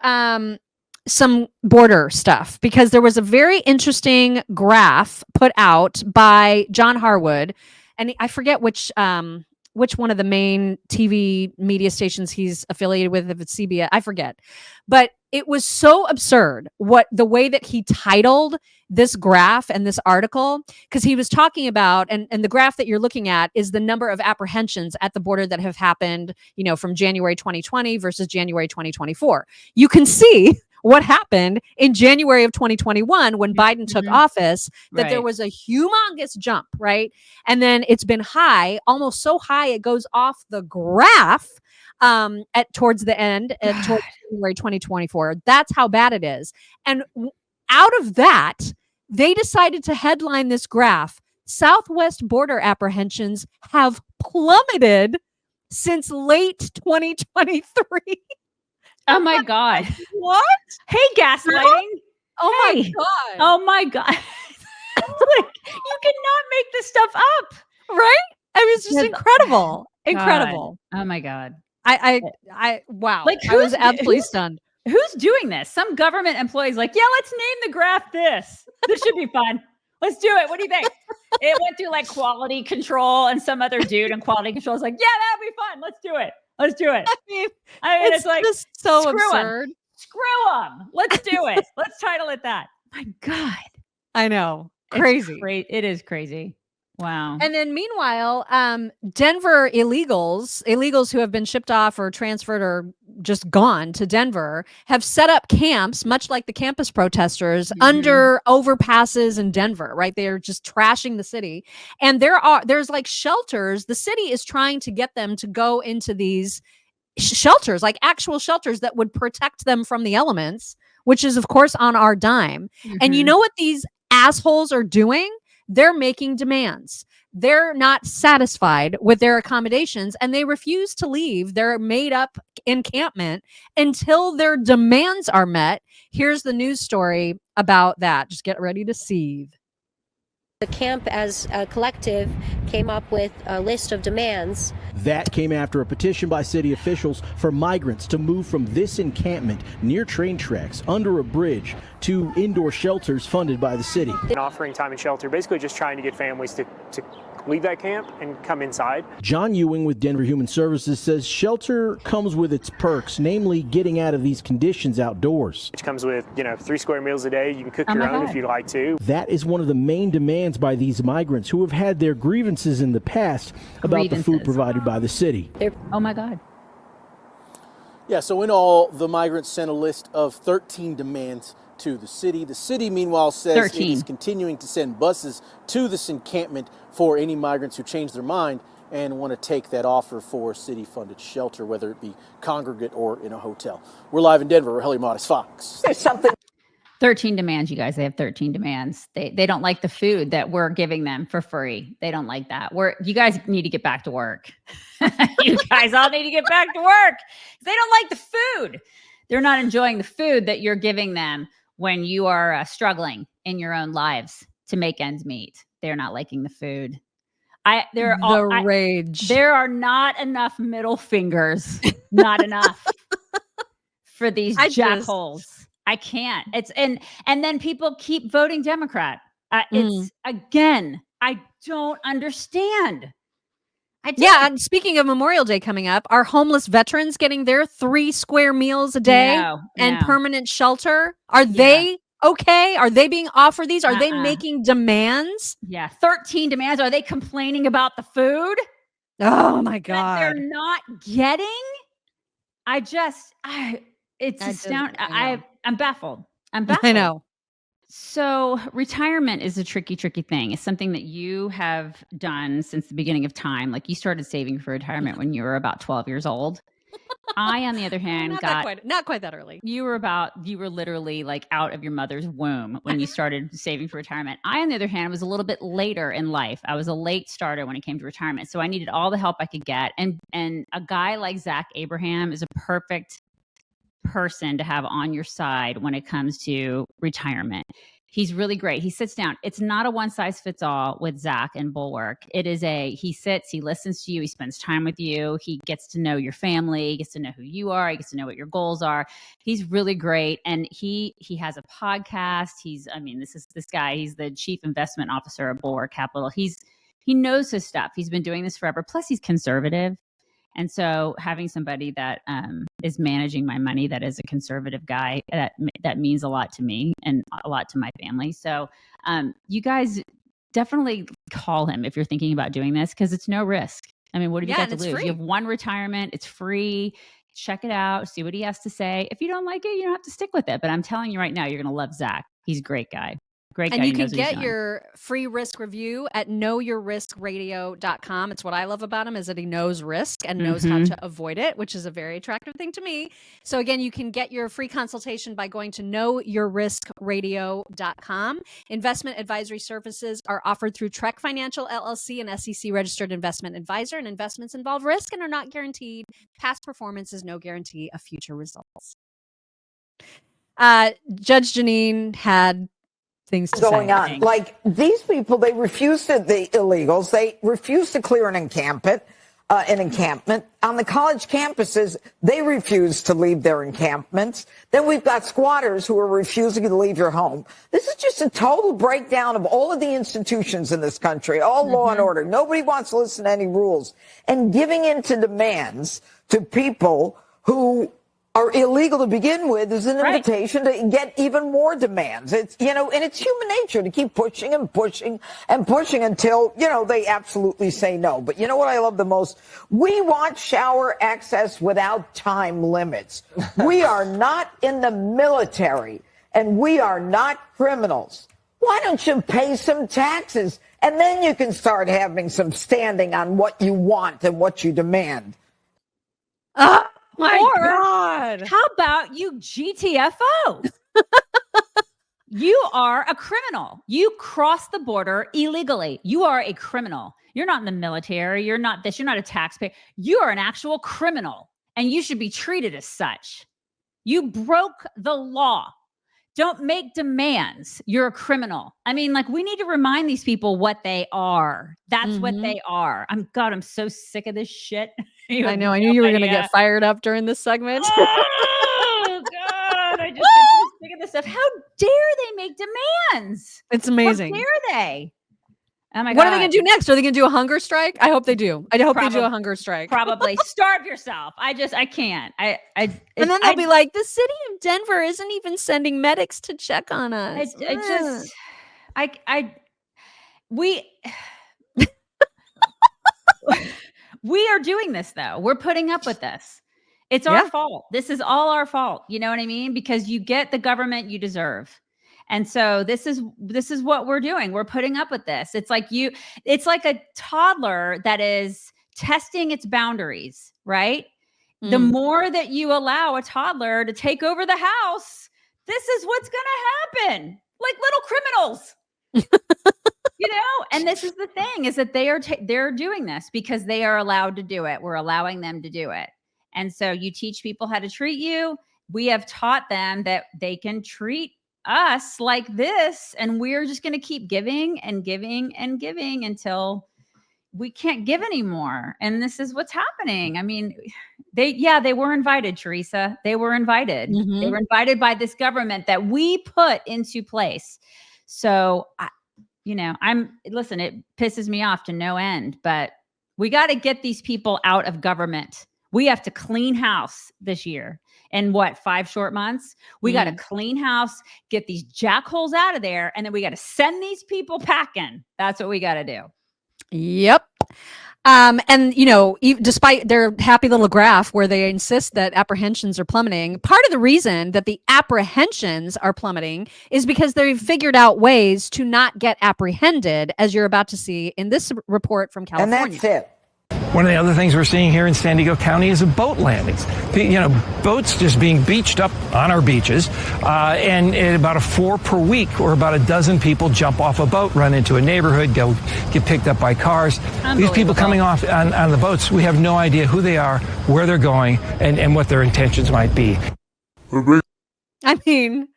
to some border stuff because there was a very interesting graph put out by John Harwood, and I forget which one of the main TV media stations he's affiliated with, if it's CBS, I forget. But it was so absurd the way that he titled this graph and this article, because he was talking about, and the graph that you're looking at is the number of apprehensions at the border that have happened, from January 2020 versus January 2024. You can see what happened in January of 2021 when Biden took office, that there was a humongous jump, right? And then it's been high, almost so high it goes off the graph towards the end, towards January 2024. That's how bad it is. And out of that, they decided to headline this graph: Southwest border apprehensions have plummeted since late 2023. Oh my God. What? Hey, gaslighting. Oh my God. Oh my God. Like, you cannot make this stuff up. Right? It was just incredible. Incredible. Oh my God. Wow. Like, I was absolutely stunned. Who's doing this? Some government employee's like, yeah, let's name the graph this. This should be fun. Let's do it. What do you think? It went through like quality control, and some other dude in quality control is like, yeah, that'd be fun. Let's do it. Let's do it. I mean, it's like, just so absurd. Screw them. Let's do it. Let's title it that. My God. I know. Crazy. It is crazy. Wow. And then meanwhile, Denver illegals who have been shipped off or transferred or just gone to Denver have set up camps, much like the campus protesters, under overpasses in Denver, right? They're just trashing the city. And there's like shelters. The city is trying to get them to go into these shelters, like actual shelters that would protect them from the elements, which is of course on our dime. And you know what these assholes are doing? They're making demands. They're not satisfied with their accommodations, and they refuse to leave their made-up encampment until their demands are met. Here's the news story about that. Just get ready to seethe. The camp as a collective came up with a list of demands. That came after a petition by city officials for migrants to move from this encampment near train tracks under a bridge to indoor shelters funded by the city. Offering time and shelter, basically just trying to get families to leave that camp and come inside. John Ewing with Denver Human Services says shelter comes with its perks, namely getting out of these conditions outdoors. Which comes with, 3 square meals a day. You can cook your own if you'd like to. That is one of the main demands by these migrants who have had their grievances in the past about the food provided by the city. Oh my God. Yeah, so in all, the migrants sent a list of 13 demands to the city. The city, meanwhile, says 13. It is continuing to send buses to this encampment for any migrants who change their mind and want to take that offer for city-funded shelter, whether it be congregate or in a hotel. We're live in Denver. We're Helly Modest Fox. There's something. 13 demands, you guys. They have 13 demands. They don't like the food that we're giving them for free. They don't like that. You guys need to get back to work. You guys all need to get back to work. They don't like the food. They're not enjoying the food that you're giving them when you are struggling in your own lives to make ends meet. They're not liking the food. Rage. There are not enough middle fingers. Not enough for these jackholes. I can't. And then people keep voting Democrat. It's again, I don't understand. Yeah, and speaking of Memorial Day coming up, are homeless veterans getting their 3 square meals a day and permanent shelter? Are they okay? Are they being offered these? Are they making demands? Yeah, 13 demands. Are they complaining about the food? Oh my God. That they're not getting? It's astounding. I'm baffled. I know. So retirement is a tricky thing. It's something that you have done since the beginning of time. Like you started saving for retirement when you were about 12 years old. I, on the other hand, not quite that early. You were literally like out of your mother's womb when you started saving for retirement. I, on the other hand, was a little bit later in life. I was a late starter when it came to retirement. So I needed all the help I could get. And a guy like Zach Abraham is a perfect person to have on your side when it comes to retirement. He's really great. He sits down. It's not a one size fits all with Zach and Bulwark. It is he sits, he listens to you, he spends time with you, he gets to know your family, he gets to know who you are, he gets to know what your goals are. He's really great. And he has a podcast. This guy, he's the chief investment officer at Bulwark Capital. He knows his stuff. He's been doing this forever. Plus he's conservative. And so having somebody that is managing my money, that is a conservative guy, that means a lot to me and a lot to my family. So you guys definitely call him if you're thinking about doing this, because it's no risk. I mean, what have you got to lose? Free. You have one retirement. It's free. Check it out. See what he has to say. If you don't like it, you don't have to stick with it. But I'm telling you right now, you're going to love Zach. He's a great guy. Great guy. And you can get your free risk review at knowyourriskradio.com. It's what I love about him is that he knows risk and knows how to avoid it, which is a very attractive thing to me. So again, you can get your free consultation by going to knowyourriskradio.com. Investment advisory services are offered through Trek Financial LLC, an SEC registered investment advisor, and investments involve risk and are not guaranteed. Past performance is no guarantee of future results. Judge Janine had things going on. Like these people, they refuse to, the illegals, they refuse to clear an encampment. On the college campuses, they refuse to leave their encampments. Then we've got squatters who are refusing to leave your home. This is just a total breakdown of all of the institutions in this country, all law and order. Nobody wants to listen to any rules. And giving in to demands to people who are illegal to begin with is an invitation to get even more demands. It's, and it's human nature to keep pushing and pushing and pushing until, they absolutely say no. But you know what I love the most? We want shower access without time limits. We are not in the military and we are not criminals. Why don't you pay some taxes? And then you can start having some standing on what you want and what you demand. My God. How about you GTFO? You are a criminal. You crossed the border illegally. You are a criminal. You're not in the military. You're not this. You're not a taxpayer. You are an actual criminal, and you should be treated as such. You broke the law. Don't make demands. You're a criminal. I mean, we need to remind these people what they are. That's what they are. I'm so sick of this shit. I know. I knew you were going to get fired up during this segment. Oh, God. I just get so sick of this stuff. How dare they make demands? It's amazing. How dare they? Oh, my God. What are they going to do next? Are they going to do a hunger strike? I hope they do. I hope they do a hunger strike. Probably. Starve yourself. I can't. And then they'll be like, the city of Denver isn't even sending medics to check on us. We are doing this, though. We're putting up with this. It's our fault. This is all our fault. You know what I mean? Because you get the government you deserve. And so this is what we're doing. We're putting up with this. It's like a toddler that is testing its boundaries, right? The more that you allow a toddler to take over the house, this is what's going to happen. Like little criminals. And this is the thing is that they're doing this because they are allowed to do it. We're allowing them to do it. And so you teach people how to treat you. We have taught them that they can treat us like this, and we're just going to keep giving and giving and giving until we can't give anymore. And this is what's happening. I mean, they were invited, Teresa. They were invited. They were invited by this government that we put into place. So listen, it pisses me off to no end, but we got to get these people out of government. We have to clean house this year. In 5 short months? We got to clean house, get these jackholes out of there, and then we got to send these people packing. That's what we got to do. Yep. And despite their happy little graph where they insist that apprehensions are plummeting, part of the reason that the apprehensions are plummeting is because they've figured out ways to not get apprehended, as you're about to see in this report from California. And that's it. One of the other things we're seeing here in San Diego County is boat landings. Boats just being beached up on our beaches, and at about 4 per week, or about a dozen people jump off a boat, run into a neighborhood, get picked up by cars. These people coming off on the boats, we have no idea who they are, where they're going, and what their intentions might be. I mean,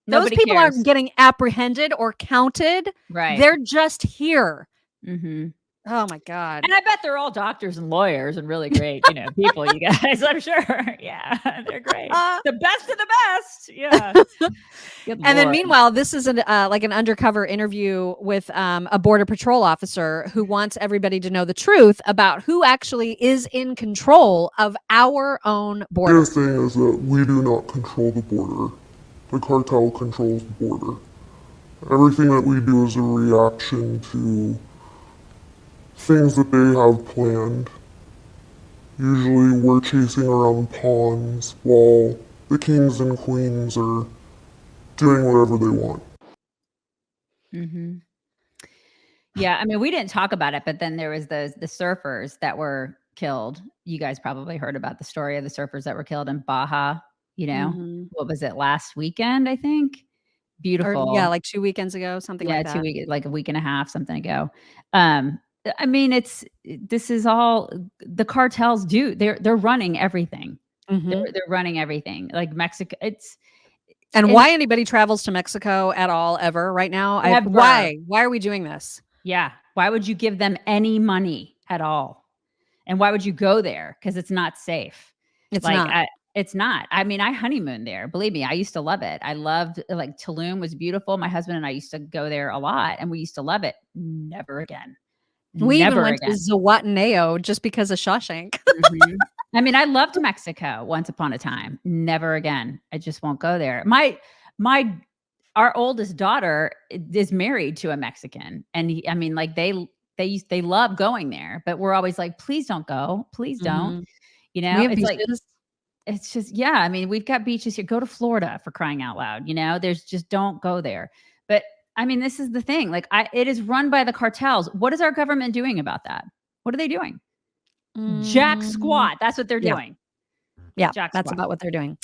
Those Nobody people cares. aren't getting apprehended or counted. Right. They're just here. Mm-hmm. Oh my God. And I bet they're all doctors and lawyers and really great, people, you guys, I'm sure. Yeah, they're great. The best of the best. Yeah. Good And then Lord. meanwhile, this is like an undercover interview with a border patrol officer who wants everybody to know the truth about who actually is in control of our own border. Biggest thing is that we do not control the border. The cartel controls the border. Everything that we do is a reaction to things that they have planned. Usually we're chasing around pawns while the kings and queens are doing whatever they want. Mm-hmm. Yeah, I mean, we didn't talk about it, but then there was the surfers that were killed. You guys probably heard about the story of the surfers that were killed in Baja. Mhm. What was it, last weekend, I think? Or Beautiful. yeah, like 2 weekends ago, something Yeah, like that. 2 weeks, like a week and a half, something ago. I mean, this is all the cartels do. They're running everything. Mhm. They're running everything. Like Mexico, And and- why anybody travels to Mexico at all ever right now? Ever. Why? Why are we doing this? Yeah. Why would you give them any money at all? And why would you go there? Because it's not safe. It's Like, not. it's not. I mean, I honeymooned there. Believe me, I used to love it. I loved, like, Tulum was beautiful. My husband and I used to go there a lot, and we used to love it. Never again. We even Never went again. to Zawataneo just because of Shawshank. Mhm. I mean, I loved Mexico once upon a time. Never again. I just won't go there. Our oldest daughter is married to a Mexican, and I mean, like, they love going there, but we're always like, please don't go, please don't. Mhm. We have It's like, beaches. it's just, yeah. I mean, we've got beaches here. Go to Florida, for crying out loud. There's just, don't go there. But I mean, this is the thing. Like, it is run by the cartels. What is our government doing about that? What are they doing? Jack Mm, squat. That's what they're yeah. doing. Yeah, Jack that's squat. about what they're doing.